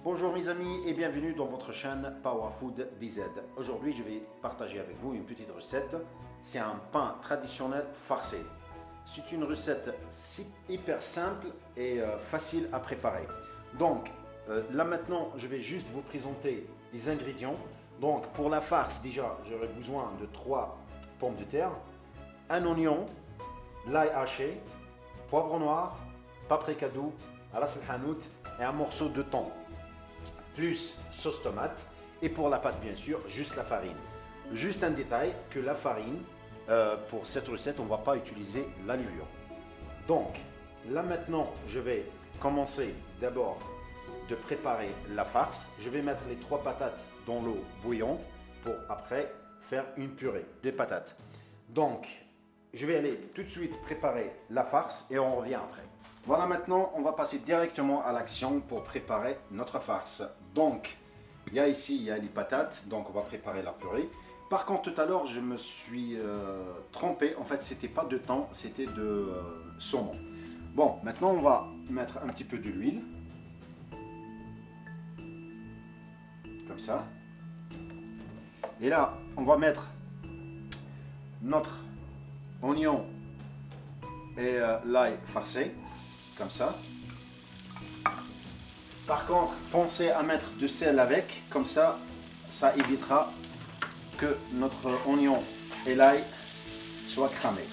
Bonjour mes amis et bienvenue dans votre chaîne Power Food DZ. Aujourd'hui je vais partager avec vous une petite recette. C'est un pain traditionnel farcé. C'est une recette hyper simple et facile à préparer. Donc là maintenant je vais juste vous présenter les ingrédients. Donc pour la farce déjà j'aurai besoin de 3 pommes de terre, un oignon, l'ail haché, poivre noir, paprika doux, ras el hanout et un morceau de thon. Plus sauce tomate et pour la pâte bien sûr juste la farine. Juste un détail que la farine pour cette recette on ne va pas utiliser la levure. Donc là maintenant je vais commencer d'abord de préparer la farce. Je vais mettre les 3 patates dans l'eau bouillante pour après faire une purée de patates. Donc je vais aller tout de suite préparer la farce et on revient après. Voilà, maintenant on va passer directement à l'action pour préparer notre farce. Donc il y a les patates, donc on va préparer la purée. Par contre tout à l'heure je me suis trompé, en fait c'était pas de thon, c'était de saumon. Bon, maintenant on va mettre un petit peu de l'huile, comme ça. Et là on va mettre notre oignon et l'ail farcé, comme ça. Par contre, pensez à mettre du sel avec, comme ça, ça évitera que notre oignon et l'ail soient cramés.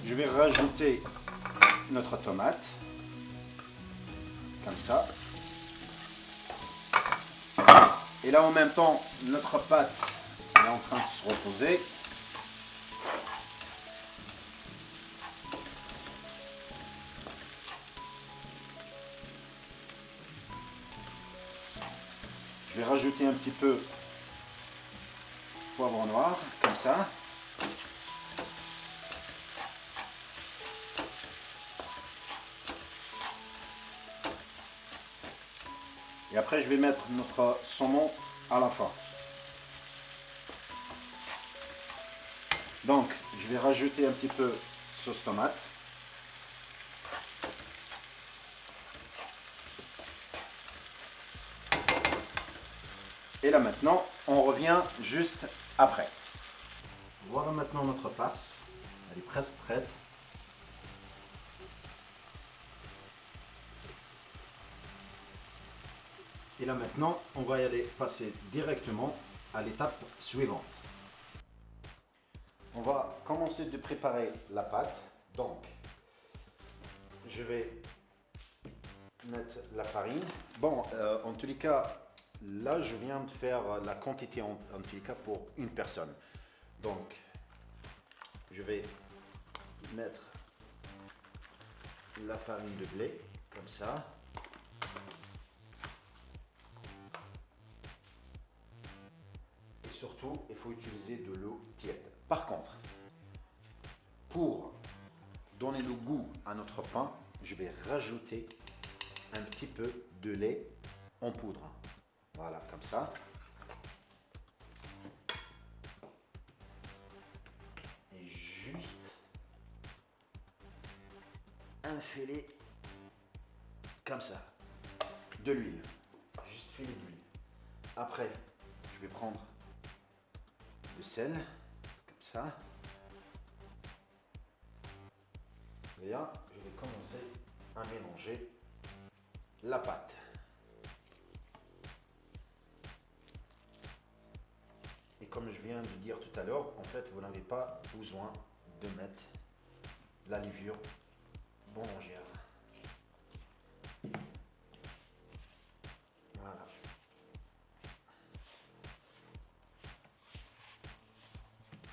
Je vais rajouter notre tomate, comme ça. Et là, en même temps, notre pâte est en train de se reposer. Je vais rajouter un petit peu de poivre noir, comme ça. Et après, je vais mettre notre saumon à la fin. Donc, je vais rajouter un petit peu de sauce tomate. Et là maintenant, on revient juste après. Voilà maintenant notre farce. Elle est presque prête. Et là maintenant, on va y aller passer directement à l'étape suivante. On va commencer de préparer la pâte. Donc, je vais mettre la farine. Bon, en tous les cas, là je viens de faire la quantité en tous les cas pour une personne. Donc, je vais mettre la farine de blé, comme ça. Surtout, il faut utiliser de l'eau tiède. Par contre, pour donner le goût à notre pain, je vais rajouter un petit peu de lait en poudre. Voilà, comme ça. Et juste un filet comme ça, de l'huile. Juste filet d'huile. Après, je vais prendre de sel, comme ça. Et là, je vais commencer à mélanger la pâte. Et comme je viens de dire tout à l'heure, en fait, vous n'avez pas besoin de mettre la levure boulangère. Voilà.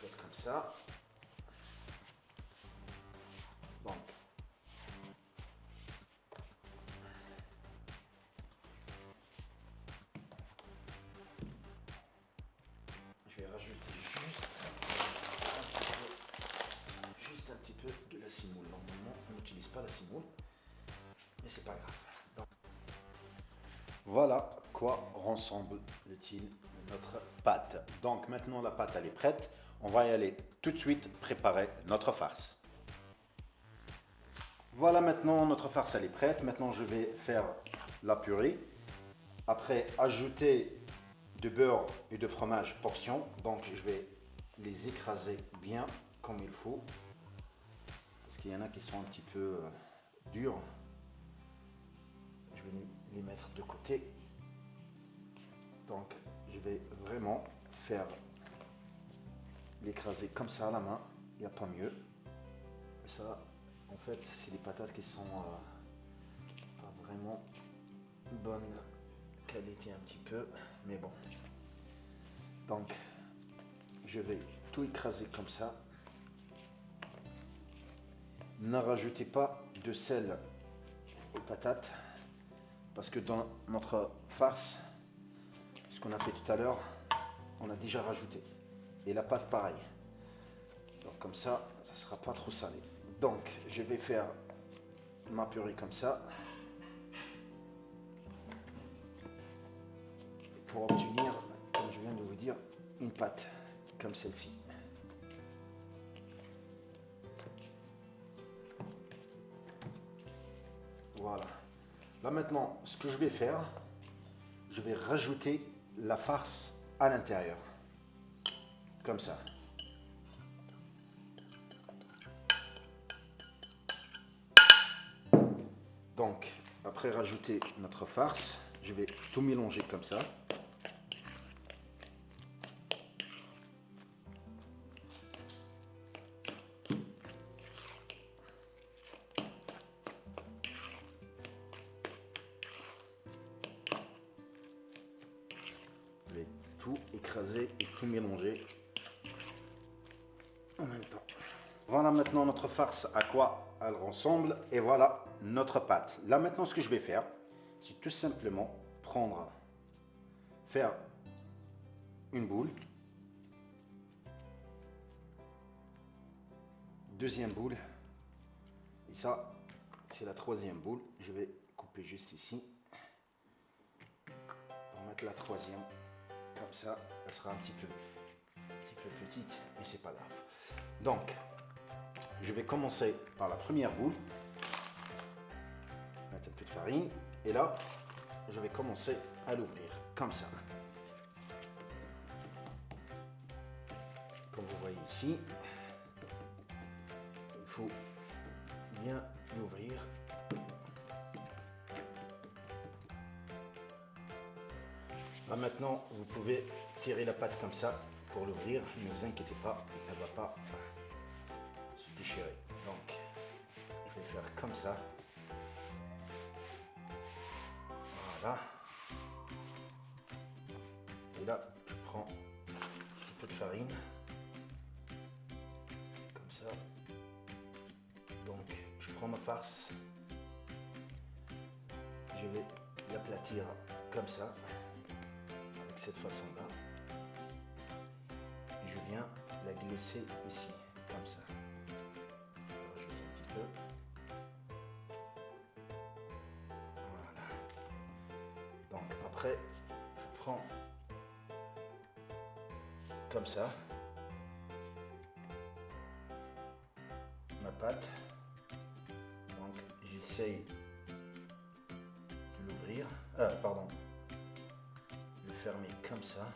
Faites comme ça. Donc, je vais rajouter juste un petit peu de la semoule. Normalement, on n'utilise pas la semoule, mais c'est pas grave. Donc, voilà quoi ressemble-t-il notre pâte. Donc maintenant la pâte elle est prête. On va y aller tout de suite préparer notre farce. Voilà, maintenant notre farce elle est prête. Maintenant je vais faire la purée. Après ajouter de beurre et de fromage portion. Donc je vais les écraser bien comme il faut. Parce qu'il y en a qui sont un petit peu durs. Je vais les mettre de côté. Donc je vais vraiment faire l'écraser comme ça à la main. Il n'y a pas mieux. Ça, en fait, c'est des patates qui sont pas vraiment bonne qualité un petit peu, mais bon. Donc, je vais tout écraser comme ça. Ne rajoutez pas de sel aux patates, parce que dans notre farce, ce qu'on a fait tout à l'heure, on a déjà rajouté. Et la pâte pareil. Donc comme ça, ça ne sera pas trop salé. Donc, je vais faire ma purée comme ça. Pour obtenir, comme je viens de vous dire, une pâte comme celle-ci. Voilà. Là maintenant, ce que je vais faire, je vais rajouter la farce à l'intérieur. Comme ça. Donc, après rajouter notre farce, je vais tout mélanger comme ça. Je vais tout écraser et tout mélanger en même temps. Voilà maintenant notre farce à quoi elle ressemble et voilà notre pâte. Là maintenant ce que je vais faire, c'est tout simplement faire une boule, deuxième boule, et ça c'est la troisième boule. Je vais couper juste ici pour mettre la troisième. Comme ça, elle sera un petit peu petite, mais c'est pas grave. Donc, je vais commencer par la première boule. Mettre un peu de farine. Et là, je vais commencer à l'ouvrir comme ça. Comme vous voyez ici, il faut bien l'ouvrir. Là maintenant, vous pouvez tirer la pâte comme ça pour l'ouvrir. Ne vous inquiétez pas, elle ne va pas se déchirer. Donc, je vais faire comme ça. Voilà. Et là, je prends un petit peu de farine. Comme ça. Donc, je prends ma farce. Je vais l'aplatir comme ça. Avec cette façon-là. Et je viens la glisser ici. Comme ça. Je vais rajouter un petit peu. Voilà. Donc, après, je prends comme ça ma pâte. Donc j'essaye de l'ouvrir, pardon, de le fermer comme ça.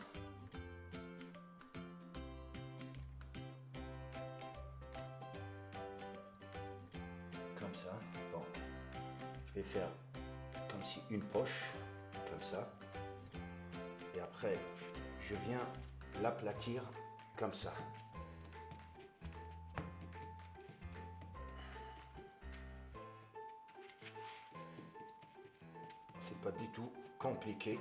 Comme ça. Donc je vais faire comme si une poche, comme ça. Et après je viens l'aplatir comme ça. C'est pas du tout compliqué.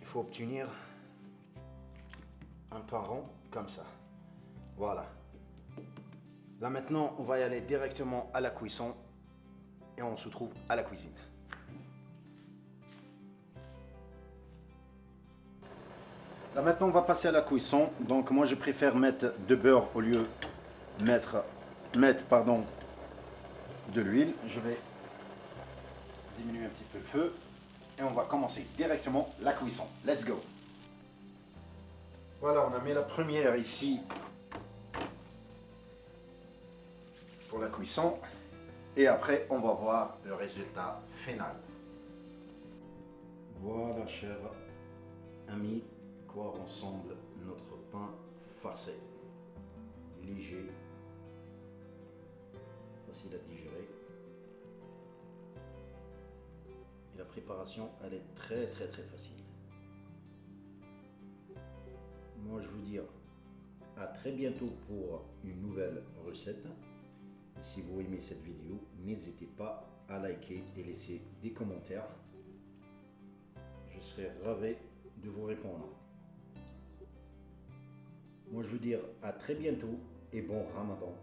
Il faut obtenir un pain rond comme ça. Voilà. Là maintenant, on va y aller directement à la cuisson et on se trouve à la cuisine. Là maintenant, on va passer à la cuisson. Donc moi, je préfère mettre de beurre au lieu de mettre de l'huile. Je vais diminuer un petit peu le feu et on va commencer directement la cuisson. Let's go! Voilà, on a mis la première ici pour la cuisson. Et après, on va voir le résultat final. Voilà, chers amis, quoi ressemble notre pain farcé. Léger, facile à digérer. Et la préparation, elle est très facile. Moi, je vous dis à très bientôt pour une nouvelle recette. Si vous aimez cette vidéo, n'hésitez pas à liker et laisser des commentaires. Je serai ravi de vous répondre. Moi, je vous dis à très bientôt et bon Ramadan.